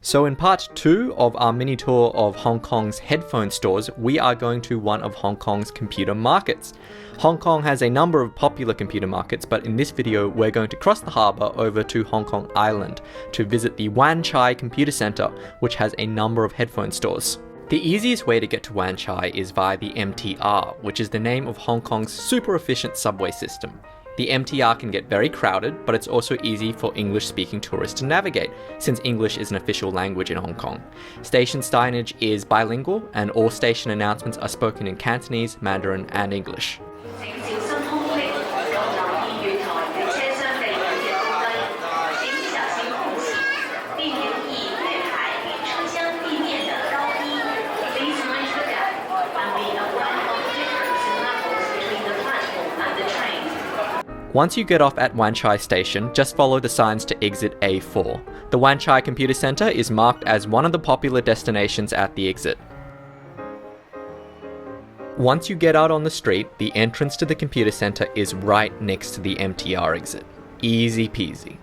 So in part 2 of our mini tour of Hong Kong's headphone stores, we are going to one of Hong Kong's computer markets. Hong Kong has a number of popular computer markets, but in this video we're going to cross the harbour over to Hong Kong Island to visit the Wan Chai Computer Centre, which has a number of headphone stores. The easiest way to get to Wan Chai is via the MTR, which is the name of Hong Kong's super efficient subway system. The MTR can get very crowded, but it's also easy for English-speaking tourists to navigate, since English is an official language in Hong Kong. Station signage is bilingual, and all station announcements are spoken in Cantonese, Mandarin, and English. Once you get off at Wan Chai Station, just follow the signs to exit A4. The Wan Chai Computer Centre is marked as one of the popular destinations at the exit. Once you get out on the street, the entrance to the computer centre is right next to the MTR exit. Easy peasy.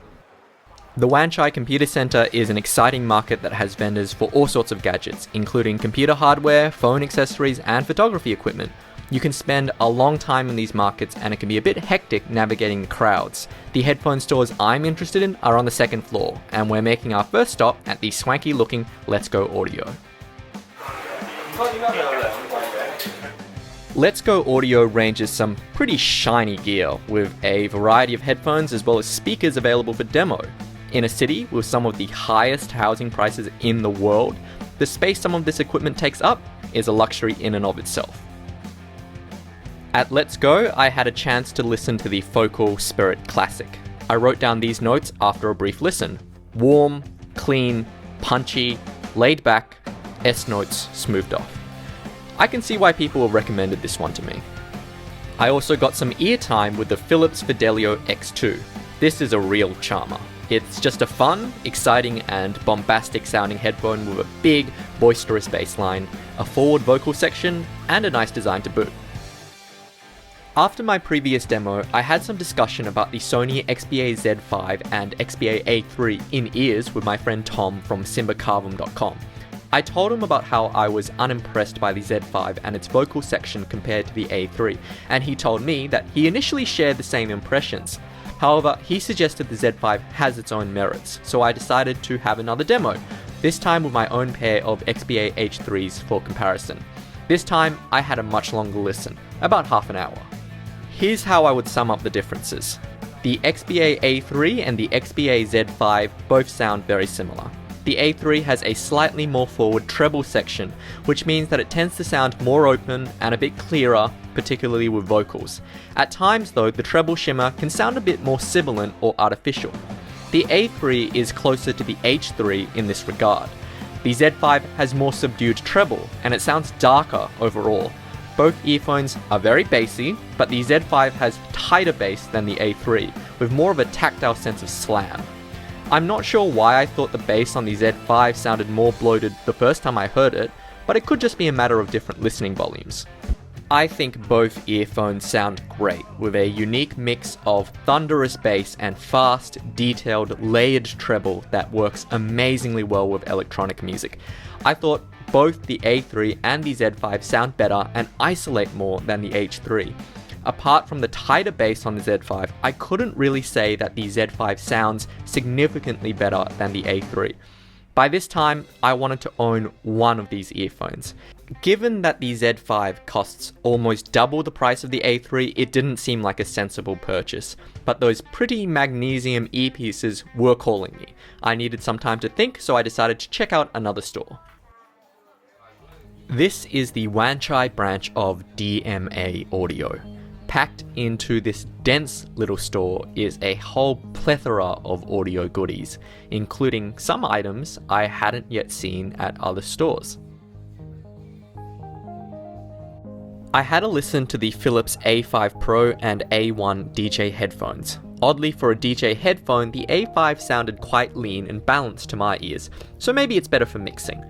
The Wan Chai Computer Centre is an exciting market that has vendors for all sorts of gadgets, including computer hardware, phone accessories, and photography equipment. You can spend a long time in these markets and it can be a bit hectic navigating the crowds. The headphone stores I'm interested in are on the second floor, and we're making our first stop at the swanky looking Let's Go Audio. Let's Go Audio ranges some pretty shiny gear with a variety of headphones as well as speakers available for demo. In a city with some of the highest housing prices in the world, the space some of this equipment takes up is a luxury in and of itself. At Let's Go, I had a chance to listen to the Focal Spirit Classic. I wrote down these notes after a brief listen. Warm, clean, punchy, laid back, S notes smoothed off. I can see why people have recommended this one to me. I also got some ear time with the Philips Fidelio X2. This is a real charmer. It's just a fun, exciting, and bombastic sounding headphone with a big, boisterous bass line, a forward vocal section, and a nice design to boot. After my previous demo, I had some discussion about the Sony XBA-Z5 and XBA-A3 in-ears with my friend Tom from simbacarvum.com. I told him about how I was unimpressed by the Z5 and its vocal section compared to the A3, and he told me that he initially shared the same impressions. However, he suggested the Z5 has its own merits, so I decided to have another demo, this time with my own pair of XBA-H3s for comparison. This time, I had a much longer listen, about half an hour. Here's how I would sum up the differences. The XBA-A3 and the XBA-Z5 both sound very similar. The A3 has a slightly more forward treble section, which means that it tends to sound more open and a bit clearer, particularly with vocals. At times though, the treble shimmer can sound a bit more sibilant or artificial. The A3 is closer to the H3 in this regard. The Z5 has more subdued treble, and it sounds darker overall. Both earphones are very bassy, but the Z5 has tighter bass than the A3, with more of a tactile sense of slam. I'm not sure why I thought the bass on the Z5 sounded more bloated the first time I heard it, but it could just be a matter of different listening volumes. I think both earphones sound great, with a unique mix of thunderous bass and fast, detailed, layered treble that works amazingly well with electronic music. I thought both the A3 and the Z5 sound better and isolate more than the H3. Apart from the tighter bass on the Z5, I couldn't really say that the Z5 sounds significantly better than the A3. By this time, I wanted to own one of these earphones. Given that the Z5 costs almost double the price of the A3, it didn't seem like a sensible purchase. But those pretty magnesium earpieces were calling me. I needed some time to think, so I decided to check out another store. This is the Wan Chai branch of DMA Audio. Packed into this dense little store is a whole plethora of audio goodies, including some items I hadn't yet seen at other stores. I had a listen to the Philips A5 Pro and A1 DJ headphones. Oddly, for a DJ headphone, the A5 sounded quite lean and balanced to my ears, so maybe it's better for mixing.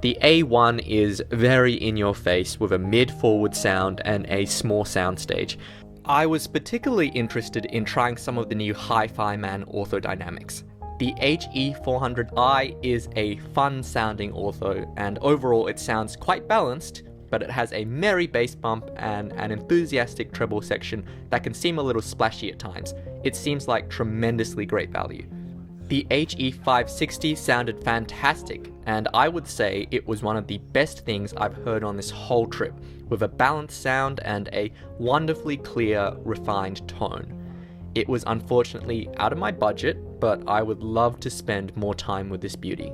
The A1 is very in your face with a mid-forward sound and a small soundstage. I was particularly interested in trying some of the new Hi-Fi Man orthodynamics. The HE400i is a fun sounding ortho, and overall it sounds quite balanced, but it has a merry bass bump and an enthusiastic treble section that can seem a little splashy at times. It seems like tremendously great value. The HE560 sounded fantastic, and I would say it was one of the best things I've heard on this whole trip, with a balanced sound and a wonderfully clear, refined tone. It was unfortunately out of my budget, but I would love to spend more time with this beauty.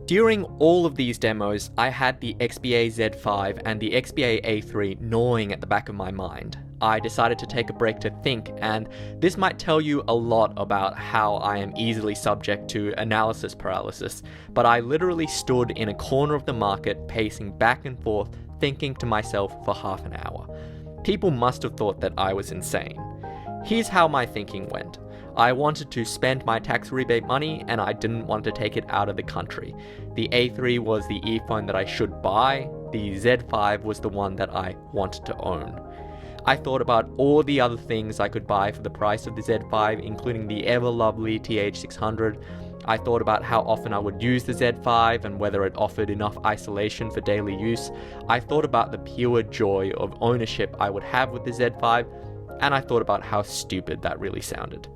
During all of these demos, I had the XBA Z5 and the XBA A3 gnawing at the back of my mind. I decided to take a break to think, and this might tell you a lot about how I am easily subject to analysis paralysis, but I literally stood in a corner of the market, pacing back and forth, thinking to myself for half an hour. People must have thought that I was insane. Here's how my thinking went. I wanted to spend my tax rebate money, and I didn't want to take it out of the country. The A3 was the earphone that I should buy, the Z5 was the one that I wanted to own. I thought about all the other things I could buy for the price of the Z5, including the ever-lovely TH600. I thought about how often I would use the Z5 and whether it offered enough isolation for daily use. I thought about the pure joy of ownership I would have with the Z5, and I thought about how stupid that really sounded.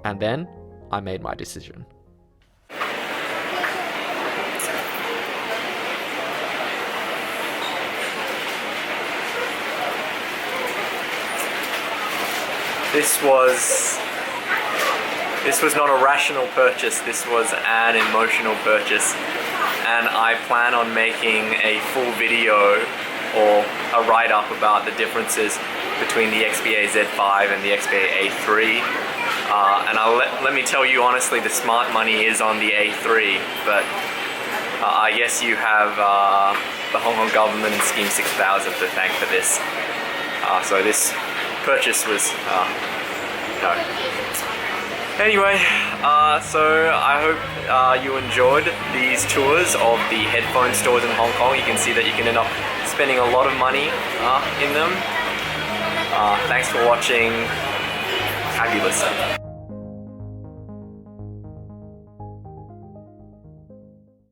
And then, I made my decision. This was not a rational purchase, this was an emotional purchase, and I plan on making a full video or a write-up about the differences between the XBA Z5 and the XBA A3. And let me tell you honestly, the smart money is on the A3, but I guess you have the Hong Kong government and Scheme 6000 to thank for this. So this purchase was, no. Anyway, so I hope you enjoyed these tours of the headphone stores in Hong Kong. You can see that you can end up spending a lot of money in them. Thanks for watching. Happy listening.